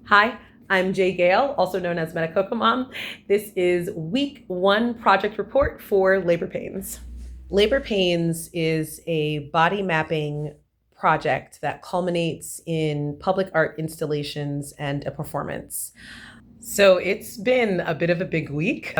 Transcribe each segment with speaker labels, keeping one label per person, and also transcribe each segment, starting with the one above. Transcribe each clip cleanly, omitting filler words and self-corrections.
Speaker 1: Hi, I'm Jay Gale, also known as Medicoco Mom. This is week 1 project report for labor pains. Labor pains is a body mapping project that culminates in public art installations and a performance. So it's been a bit of a big week.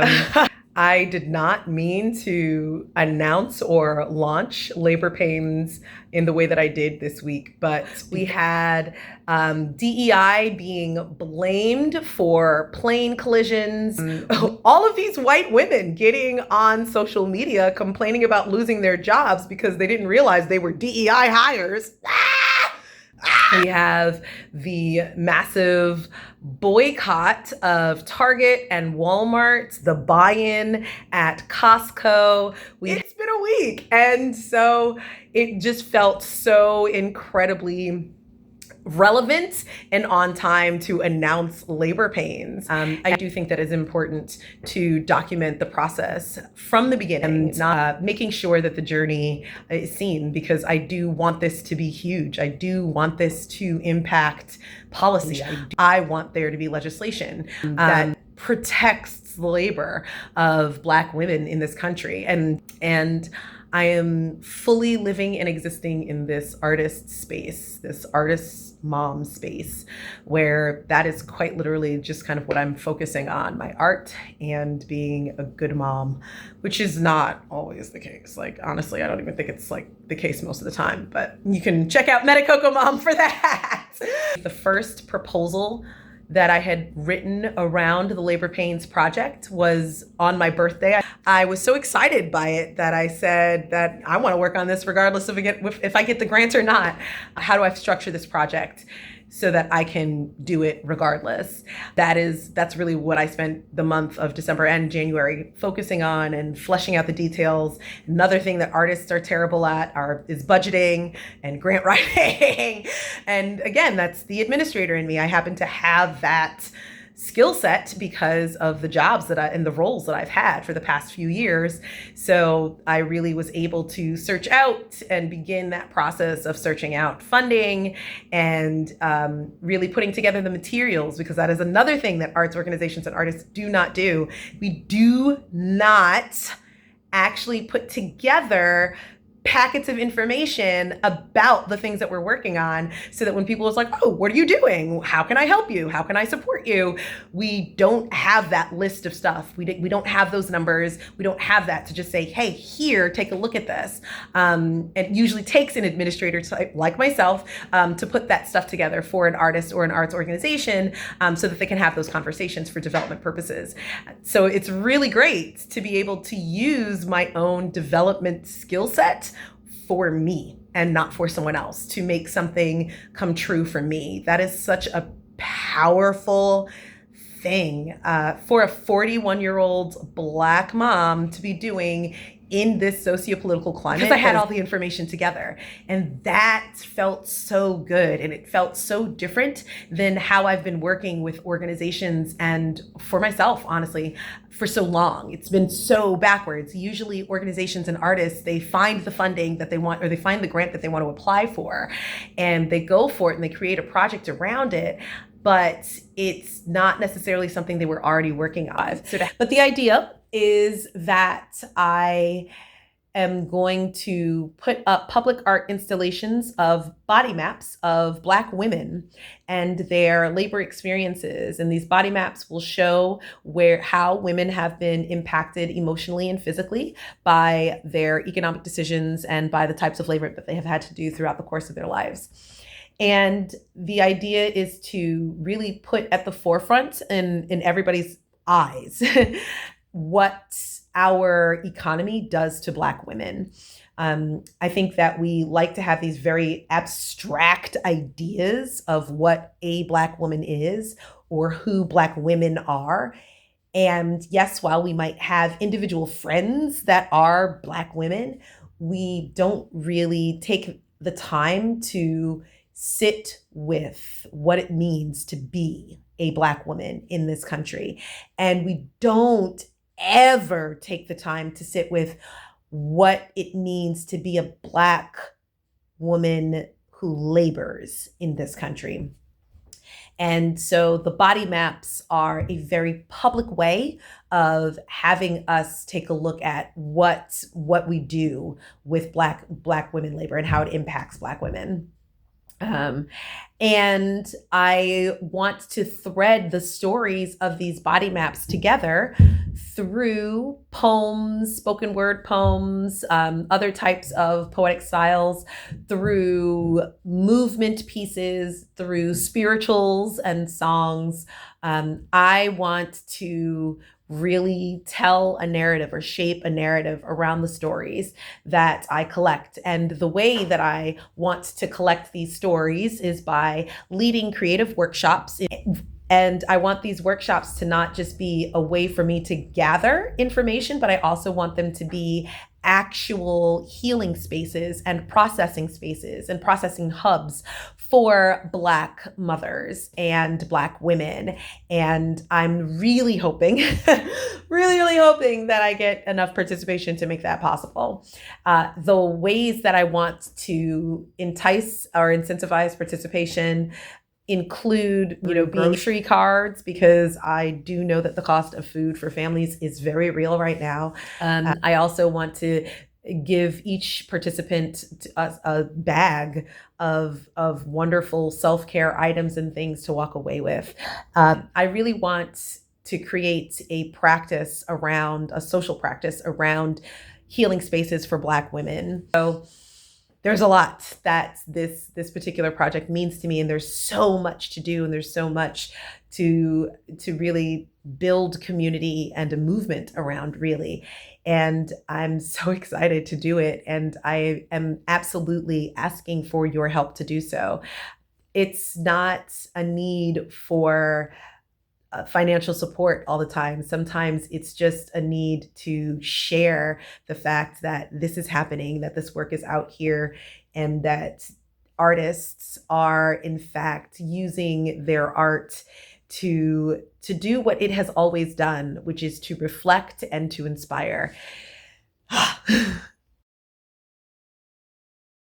Speaker 1: I did not mean to announce or launch labor pains in the way that I did this week, but we had DEI being blamed for plane collisions. All of these white women getting on social media complaining about losing their jobs because they didn't realize they were DEI hires. We have the massive boycott of Target and Walmart, the buy-in at Costco. It's been a week. And so it just felt so incredibly relevant and on time to announce labor pains. I do think that it's important to document the process from the beginning, not making sure that the journey is seen, because I do want this to be huge. I do want this to impact policy. I want there to be legislation that protects the labor of Black women in this country. And I am fully living and existing in this artist space, this artist mom space, where that is quite literally just kind of what I'm focusing on, my art and being a good mom, which is not always the case. Like, honestly, I don't even think it's like the case most of the time, but you can check out Medicoco Mom for that. The first proposal that I had written around the Labor Pains project was on my birthday. I was so excited by it that I said that I want to work on this regardless of if I get the grant or not. How do I structure this project so that I can do it regardless? That's really what I spent the month of December and January focusing on and fleshing out the details. Another thing that artists are terrible at is budgeting and grant writing. And again, that's the administrator in me. I happen to have that skill set because of the jobs and the roles that I've had for the past few years. So I really was able to search out and begin that process of searching out funding and really putting together the materials, because that is another thing that arts organizations and artists do not do. We do not actually put together packets of information about the things that we're working on, so that when people is like, oh, what are you doing? How can I help you? How can I support you? We don't have that list of stuff. We don't have those numbers. We don't have that to just say, hey, here, take a look at this. It usually takes an administrator type like myself to put that stuff together for an artist or an arts organization so that they can have those conversations for development purposes. So it's really great to be able to use my own development skill set for me and not for someone else, to make something come true for me. That is such a powerful thing for a 41-year-old Black mom to be doing in this sociopolitical climate, because I had all the information together. And that felt so good. And it felt so different than how I've been working with organizations and for myself, honestly, for so long. It's been so backwards. Usually organizations and artists, they find the funding that they want, or they find the grant that they want to apply for, and they go for it and they create a project around it. But it's not necessarily something they were already working on. But the idea is that I am going to put up public art installations of body maps of Black women and their labor experiences. And these body maps will show how women have been impacted emotionally and physically by their economic decisions and by the types of labor that they have had to do throughout the course of their lives. And the idea is to really put at the forefront in everybody's eyes what our economy does to Black women. I think that we like to have these very abstract ideas of what a Black woman is or who Black women are. And yes, while we might have individual friends that are Black women, we don't really take the time to sit with what it means to be a Black woman in this country. And we don't ever take the time to sit with what it means to be a Black woman who labors in this country. And so the body maps are a very public way of having us take a look at what we do with black women labor and how it impacts Black women. Um, and I want to thread the stories of these body maps together through poems, spoken word poems, other types of poetic styles, through movement pieces, through spirituals and songs. I want to really tell a narrative or shape a narrative around the stories that I collect. And the way that I want to collect these stories is by leading creative workshops. And I want these workshops to not just be a way for me to gather information, but I also want them to be actual healing spaces and processing hubs for Black mothers and Black women. And I'm really hoping, really hoping that I get enough participation to make that possible. The ways that I want to entice or incentivize participation include, grocery cards, because I do know that the cost of food for families is very real right now. I also want to give each participant a bag of wonderful self-care items and things to walk away with. I really want to create a social practice around healing spaces for Black women. So there's a lot that this particular project means to me, and there's so much to do, and there's so much to really build community and a movement around, really. And I'm so excited to do it, and I am absolutely asking for your help to do so. It's not a need for financial support all the time. Sometimes it's just a need to share the fact that this is happening, that this work is out here, and that artists are in fact using their art to do what it has always done, which is to reflect and to inspire.